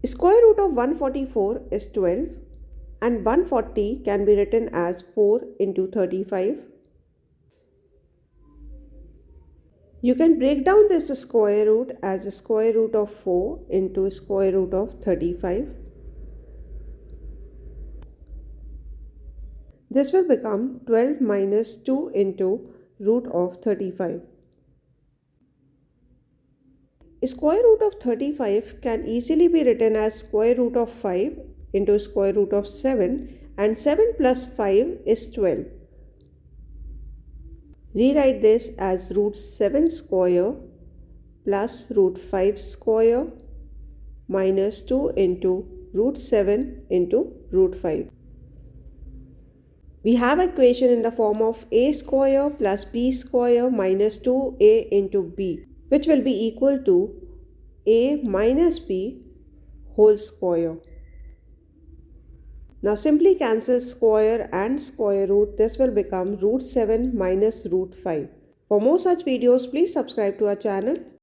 Square root of 144 is 12 and 140 can be written as 4 into 35. You can break down this square root as a square root of 4 into square root of 35. This will become 12 minus 2 into root of 35. Square root of 35 can easily be written as square root of 5 into square root of 7, and 7 plus 5 is 12. Rewrite this as root 7 square plus root 5 square minus 2 into root 7 into root 5. We have equation in the form of a square plus b square minus 2a into b, which will be equal to a minus b whole square. Now simply cancel square and square root. This will become root 7 minus root 5. For more such videos, please subscribe to our channel.